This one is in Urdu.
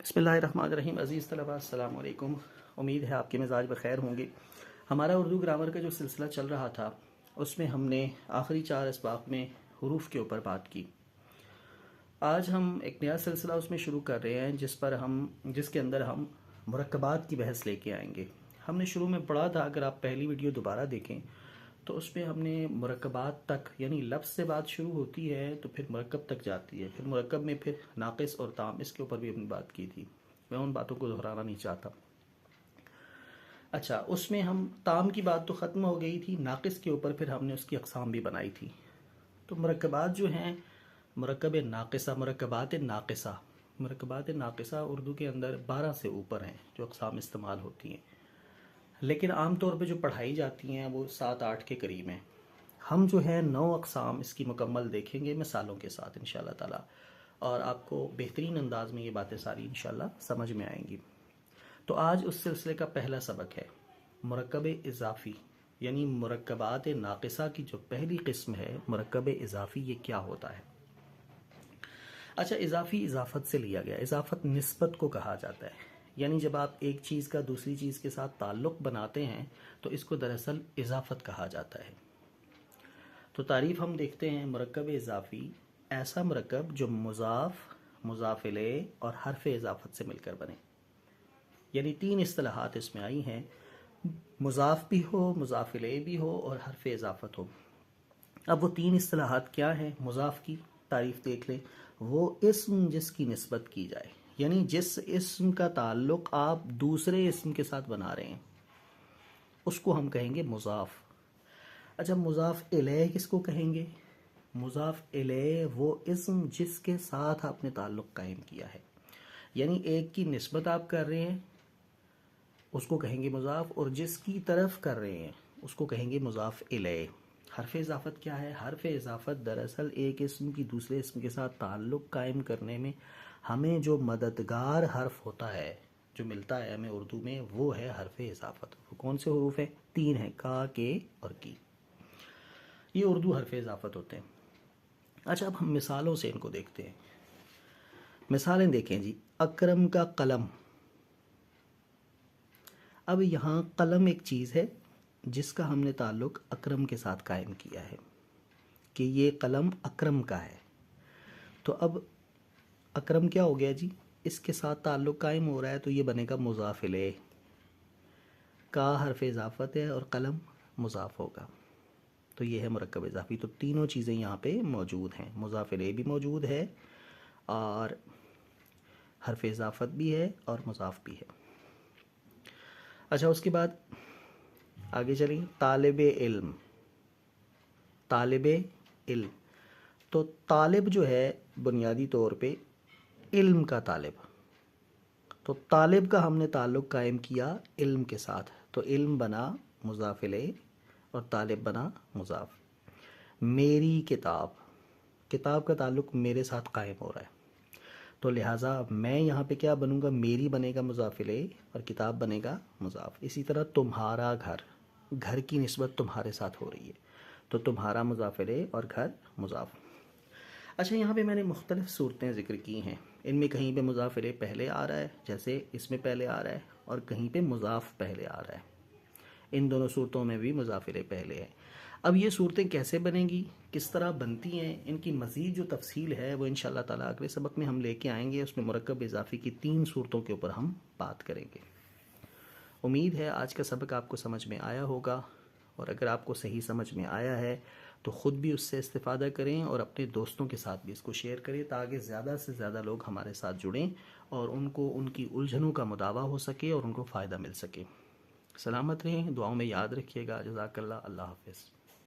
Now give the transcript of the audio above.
بسم اللہ الرحمن الرحیم۔ عزیز طلباء السلام علیکم۔ امید ہے آپ کے مزاج بخیر ہوں گے۔ ہمارا اردو گرامر کا جو سلسلہ چل رہا تھا اس میں ہم نے آخری 4 اسباق میں حروف کے اوپر بات کی۔ آج ہم ایک نیا سلسلہ اس میں شروع کر رہے ہیں جس کے اندر ہم مرکبات کی بحث لے کے آئیں گے۔ ہم نے شروع میں پڑھا تھا، اگر آپ پہلی ویڈیو دوبارہ دیکھیں تو اس میں ہم نے مرکبات تک، یعنی لفظ سے بات شروع ہوتی ہے تو پھر مرکب تک جاتی ہے، پھر مرکب میں پھر ناقص اور تام، اس کے اوپر بھی ہم نے بات کی تھی۔ میں ان باتوں کو دہرانا نہیں چاہتا۔ اچھا، اس میں ہم تام کی بات تو ختم ہو گئی تھی، ناقص کے اوپر پھر ہم نے اس کی اقسام بھی بنائی تھی۔ تو مرکبات جو ہیں، مرکب ناقصہ، مرکبات ناقصہ اردو کے اندر 12 سے اوپر ہیں جو اقسام استعمال ہوتی ہیں، لیکن عام طور پہ جو پڑھائی جاتی ہیں وہ 7-8 کے قریب ہیں۔ ہم جو ہے 9 اقسام اس کی مکمل دیکھیں گے مثالوں کے ساتھ انشاءاللہ تعالی، اور آپ کو بہترین انداز میں یہ باتیں ساری انشاءاللہ سمجھ میں آئیں گی۔ تو آج اس سلسلے کا پہلا سبق ہے مرکب اضافی، یعنی مرکبات ناقصہ کی جو پہلی قسم ہے مرکب اضافی، یہ کیا ہوتا ہے؟ اچھا، اضافی اضافت سے لیا گیا۔ اضافت نسبت کو کہا جاتا ہے، یعنی جب آپ ایک چیز کا دوسری چیز کے ساتھ تعلق بناتے ہیں تو اس کو دراصل اضافت کہا جاتا ہے۔ تو تعریف ہم دیکھتے ہیں۔ مرکب اضافی ایسا مرکب جو مضاف، مضاف الیہ اور حرف اضافت سے مل کر بنے، یعنی 3 اصطلاحات اس میں آئی ہیں، مضاف بھی ہو، مضاف الیہ بھی ہو اور حرف اضافت ہو۔ اب وہ 3 اصطلاحات کیا ہیں؟ مضاف کی تعریف دیکھ لیں، وہ اسم جس کی نسبت کی جائے، یعنی جس اسم کا تعلق آپ دوسرے اسم کے ساتھ بنا رہے ہیں اس کو ہم کہیں گے مضاف۔ اچھا، مضاف الیہ کس کو کہیں گے؟ مضاف الیہ وہ اسم جس کے ساتھ آپ نے تعلق قائم کیا ہے، یعنی ایک کی نسبت آپ کر رہے ہیں اس کو کہیں گے مضاف، اور جس کی طرف کر رہے ہیں اس کو کہیں گے مضاف الیہ۔ حرف اضافت کیا ہے؟ حرف اضافت دراصل ایک اسم کی دوسرے اسم کے ساتھ تعلق قائم کرنے میں ہمیں جو مددگار حرف ہوتا ہے، جو ملتا ہے ہمیں اردو میں، وہ ہے حرف اضافت۔ وہ کون سے حروف ہیں؟ 3 ہیں، کا، کے اور کی۔ یہ اردو حرف اضافت ہوتے ہیں۔ اچھا، اب ہم مثالوں سے ان کو دیکھتے ہیں۔ مثالیں دیکھیں جی۔ اکرم کا قلم۔ اب یہاں قلم ایک چیز ہے جس کا ہم نے تعلق اکرم کے ساتھ قائم کیا ہے کہ یہ قلم اکرم کا ہے۔ تو اب اکرم کیا ہو گیا جی؟ اس کے ساتھ تعلق قائم ہو رہا ہے تو یہ بنے گا مضاف الیہ۔ کا حرف اضافت ہے اور قلم مضاف ہوگا، تو یہ ہے مرکب اضافی۔ تو تینوں چیزیں یہاں پہ موجود ہیں، مضاف الیہ بھی موجود ہے اور حرف اضافت بھی ہے اور مضاف بھی ہے۔ اچھا، اس کے بعد آگے چلیں۔ طالب علم، طالب علم، تو طالب جو ہے بنیادی طور پہ علم کا طالب، تو طالب کا ہم نے تعلق قائم کیا علم کے ساتھ، تو علم بنا مضاف الیہ اور طالب بنا مضاف۔ میری کتاب، کتاب کا تعلق میرے ساتھ قائم ہو رہا ہے، تو لہٰذا میں یہاں پہ کیا بنوں گا؟ میری بنے گا مضاف الیہ اور کتاب بنے گا مضاف۔ اسی طرح تمہارا گھر، گھر کی نسبت تمہارے ساتھ ہو رہی ہے تو تمہارا مضاف الیہ اور گھر مضاف۔ اچھا، یہاں پہ میں نے مختلف صورتیں ذکر کی ہیں، ان میں کہیں پہ مضاف الیہ پہلے آ رہا ہے جیسے اس میں پہلے آ رہا ہے، اور کہیں پہ مضاف پہلے آ رہا ہے۔ ان دونوں صورتوں میں بھی مضاف الیہ پہلے ہے۔ اب یہ صورتیں کیسے بنیں گی، کس طرح بنتی ہیں، ان کی مزید جو تفصیل ہے وہ انشاءاللہ تعالیٰ اگلے سبق میں ہم لے کے آئیں گے۔ اس میں مرکب اضافی کی 3 صورتوں کے اوپر ہم بات کریں گے۔ امید ہے آج کا سبق آپ کو سمجھ میں آیا ہوگا، اور اگر آپ کو صحیح سمجھ میں آیا ہے تو خود بھی اس سے استفادہ کریں اور اپنے دوستوں کے ساتھ بھی اس کو شیئر کریں تاکہ زیادہ سے زیادہ لوگ ہمارے ساتھ جڑیں اور ان کو ان کی الجھنوں کا مداوع ہو سکے اور ان کو فائدہ مل سکے۔ سلامت رہیں، دعاؤں میں یاد رکھیے گا۔ جزاک اللہ، اللہ حافظ۔